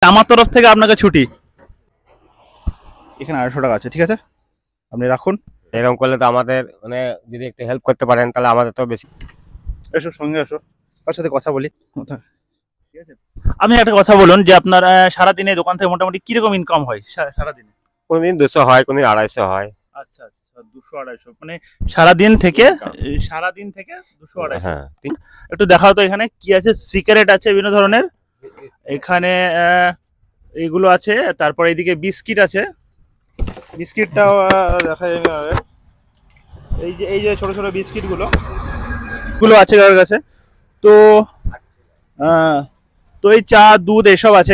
আমার তরফ থেকে আপনাকে ছুটি। এখানে 250 টাকা আছে, ঠিক আছে আপনি রাখুন। এরকম করলে তো আমাদের মানে যদি একটু হেল্প করতে পারেন তাহলে আমাদের তো বেশি। এসো সঙ্গে এসো, ওর সাথে কথা বলি। ঠিক আছে, আপনি একটা কথা বলুন যে আপনার সারাদিনে দোকান থেকে মোটামুটি কিরকম ইনকাম হয় সারাদিনে? কোনদিন 200 হয়, কোনদিন 250 হয়। আচ্ছা আচ্ছা, 200-250 মানে সারাদিন থেকে 200-250। হ্যাঁ, একটু দেখাও তো এখানে কি আছে। সিগারেট আছে বিভিন্ন ধরনের, এখানে এইগুলো আছে, তারপর এইদিকে বিস্কিট আছে, বিস্কিটটাও দেখা যাবে। এই যে ছোট ছোট বিস্কিট গুলো আছে কার কাছে। তো তো এই চা দুধ এসব আছে,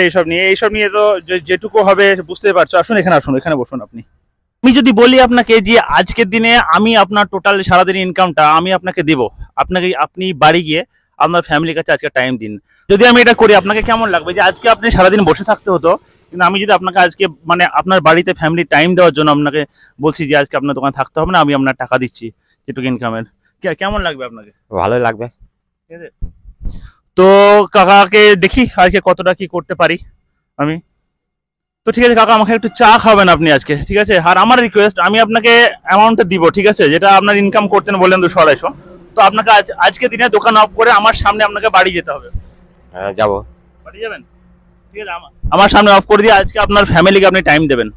এইসব নিয়ে তো যেটুকু হবে বুঝতে পারছো। আসুন এখানে বসুন আপনি। আমি যদি বলি আপনাকে যে আজকের দিনে আমি আপনার টোটাল সারাদিন ইনকামটা আমি আপনাকে দেব, আপনি বাড়ি গিয়ে আপনার ফ্যামিলির কাছে আজকে টাইম দিন। যদি আমি এটা করি আপনাকে কেমন লাগবে? যে আজকে আপনি সারাদিন বসে থাকতে হতো, কিন্তু আমি যদি আপনাকে আজকে মানে আপনার বাড়িতে ফ্যামিলি টাইম দেওয়ার জন্য আপনাকে বলছি যে আজকে আপনার দোকানে থাকতে হবে না, আমি আপনার টাকা দিচ্ছি যেটুকু ইনকামের, কেমন লাগবে আপনাকে? ভালোই লাগবে। ঠিক আছে, তো কাকাকে দেখি আজকে কতটা কি করতে পারি আমি। তো ঠিক আছে কাকা, আমাকে একটু চা খাবেন আপনি আজকে, ঠিক আছে? আর আমার রিকোয়েস্ট, আমি আপনাকে অ্যামাউন্টটা দিব, ঠিক আছে? যেটা আপনার ইনকাম করতেন বললেন 200-250, তো আপনাকে আজকে দিনে দোকান অফ করে আমার সামনে আপনাকে বাড়ি যেতে হবে। হ্যাঁ যাবো। বাড়ি যাবেন? ঠিক আছে, আমার সামনে অফ করে দিয়ে আজকে আপনার ফ্যামিলিকে আপনি টাইম দেবেন,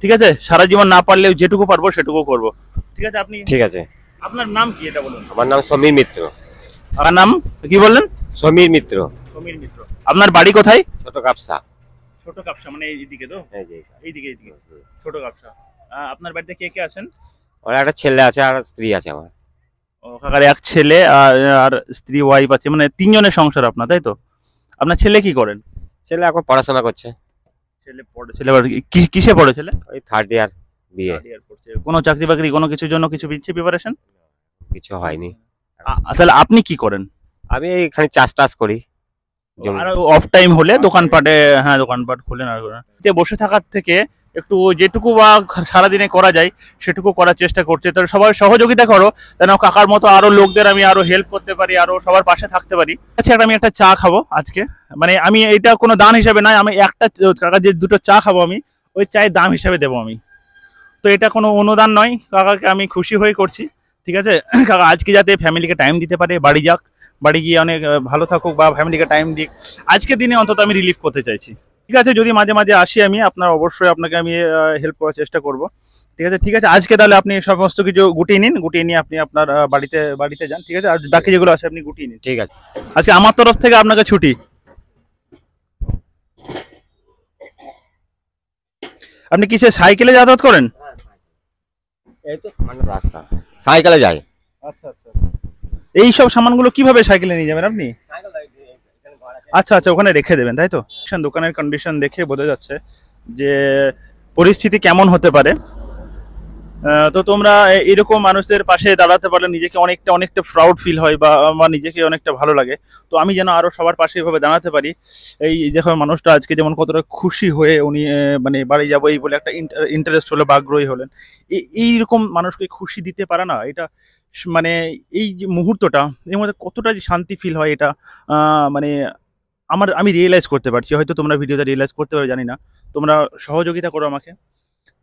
ঠিক আছে? সারা জীবন না পারলেও যেটুকু পারবো সেটুকু করবো, ঠিক আছে? আপনি ঠিক আছে। আপনার নাম কি এটা বলুন? আমার নাম সমীর মিত্র। আপনার নাম কি বললেন? সমীর মিত্র। সমীর মিত্র। আপনার বাড়ি কোথায়? ছোট কাপসা। ছোট কাপসা মানে এইদিকে তো? এইদিকে ছোট কাপসা। আপনার বাড়িতে কে কে আছেন? ওর একটা ছেলে আছে আর স্ত্রী আছে আমার। ও কাকার এক ছেলে আর স্ত্রী ওয়াইফ আছে, মানে 3 জনের সংসার আপনার, তাই তো? আপনার ছেলে কি করেন? ছেলে এখন পড়াশোনা করছে। ছেলে কিসে পড়ে ছেলে? ওই 3rd ইয়ার বিএ। কোনো চাকরি বাকরি কোনো কিছুর জন্য কিছু দিচ্ছে প্রিপারেশন? কিছু হয়নি। তাহলে আপনি কি করেন? আমি এখানে চাষ করি। আর অফ টাইম হলে দোকানপাটে, হ্যাঁ দোকানপাট খুলেন। আর বসে থাকার থেকে একটু যেটুকু বা সারাদিনে করা যায় সেটুকু করার চেষ্টা করছে। তো সবাই সহযোগিতা করো যেন কাকার মতো আরো লোকদের আমি আরো হেল্প করতে পারি, আরো সবার পাশে থাকতে পারি। আচ্ছা, আমি একটা চা খাবো আজকে, মানে আমি এটা কোনো দান হিসাবে নয়, আমি একটা কাকা যে 2টো চা খাবো আমি ওই চায়ের দাম হিসাবে দেবো আমি। তো এটা কোনো অনুদান নয়, কাকাকে আমি খুশি হয়ে করছি, ঠিক আছে? কাকা আজকে যাতে ফ্যামিলিকে টাইম দিতে পারে, বাড়ি যাক, বাড়ি গিয়ে অনেক ভালো থাকুক বা ফ্যামিলিকে টাইম দিক, আজকের দিনে অন্তত আমি রিলিফ করতে চাইছি। ঠিক আছে, যদি মাঝে মাঝে আসি আমি আপনার, অবশ্যই আপনাকে আমি হেল্প করার চেষ্টা করব, ঠিক আছে? ঠিক আছে, আজকে তাহলে আপনি সমস্ত কিছু গুটিয়ে নিয়ে আপনি আপনার বাড়িতে যান, ঠিক আছে? আর বাকি যেগুলো আছে আপনি গুটিয়ে নিন। ঠিক আছে, আজকে আমার তরফ থেকে আপনাকে ছুটি। আপনি কিসে সাইকেলে যাতায়াত করেন? এই তো সামান্য রাস্তা, সাইকেলে যাই। আচ্ছা আচ্ছা, এই সব সামানগুলো কিভাবে সাইকেলে নিয়ে যাবেন আপনি? আচ্ছা আচ্ছা, ওখানে রেখে দেবেন, তাই তো? দোকানের কন্ডিশন দেখে বোঝা যাচ্ছে যে পরিস্থিতি কেমন হতে পারে। তো তোমরা এরকম মানুষের পাশে দাঁড়াতে পারলে নিজেকে অনেকটা প্রাউড ফিল হয় বা আমার নিজেকে অনেকটা ভালো লাগে। তো আমি যেন আরো সবার পাশে এভাবে দাঁড়াতে পারি। এই দেখো মানুষটা আজকে যেমন কতটা খুশি হয়ে উনি মানে বাড়ি যাবো এই বলে একটা ইন্টারেস্ট হলো বা আগ্রহী হলেন। এইরকম মানুষকে খুশি দিতে পারে না, এটা মানে এই যে মুহূর্তটা এর মধ্যে কতটা যে শান্তি ফিল হয়, এটা মানে আমি রিয়েলাইজ করতে পারছি। হয়তো তোমরা ভিডিওতে রিয়েলাইজ করতে পারো জানি না। তোমরা সহযোগিতা করো আমাকে,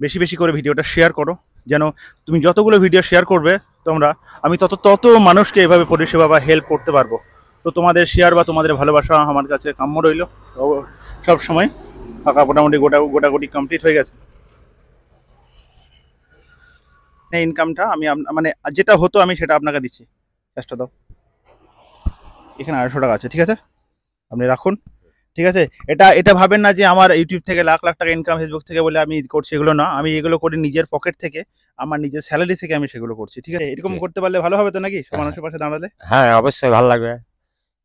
বেশি বেশি করে ভিডিওটা শেয়ার করো, যেন তুমি যতগুলো ভিডিও শেয়ার করবে তোমরা, আমি তত মানুষকে এভাবে পরিষেবা বা হেল্প করতে পারবো। তো তোমাদের শেয়ার বা তোমাদের ভালোবাসা আমার কাছে কাম্য রইল সব সময়। ফাঁকা মোটামুটি গোটাগুটি কমপ্লিট হয়ে গেছে। ইনকামটা আমি মানে যেটা হতো আমি সেটা আপনাকে দিচ্ছি, চেষ্টা দাও। এখানে 250 টাকা আছে, ঠিক আছে আপনি রাখুন, ঠিক আছে? এটা ভাবেন না যে আমার ইউটিউব থেকে লাখ লাখ টাকা ইনকাম, ফেসবুক থেকে বলে আমি করছি, এগুলো না। আমি এগুলো করি নিজের পকেট থেকে, আমার নিজের স্যালারি থেকে আমি সেগুলো করছি, ঠিক আছে? এরকম করতে পারলে ভালো হবে তো নাকি, মানুষের পাশে দাঁড়ালে? হ্যাঁ অবশ্যই ভালো লাগবে।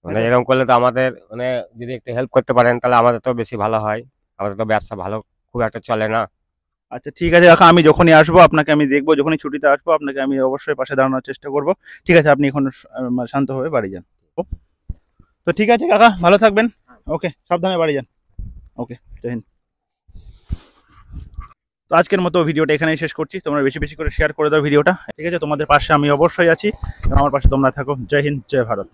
মানে এরকম করলে তো আমাদের মানে যদি একটু হেল্প করতে পারেন তাহলে আমাদের তো বেশি ভালো হয়। আমাদের তো ব্যবসা ভালো খুব একটা চলে না। আচ্ছা ঠিক আছে কাকা, আমি যখনই আসবো আপনাকে আমি দেখবো, যখনই ছুটিতে আসবো আপনাকে আমি অবশ্যই পাশে দাঁড়ানোর চেষ্টা করবো, ঠিক আছে? আপনি এখন শান্তভাবে বাড়ি যান। তো ঠিক আছে কাকা, ভালো থাকবেন, ওকে, সাবধানে বাড়ি যান, ওকে, জয় হিন্দ। তো আজকের মতো ভিডিওটা এখানেই শেষ করছি। তোমরা বেশি বেশি করে শেয়ার করে দাও ভিডিওটা, ঠিক আছে? তোমাদের পাশে আমি অবশ্যই আছি, আমার পাশে তোমরা থাকো। জয় হিন্দ, জয় ভারত।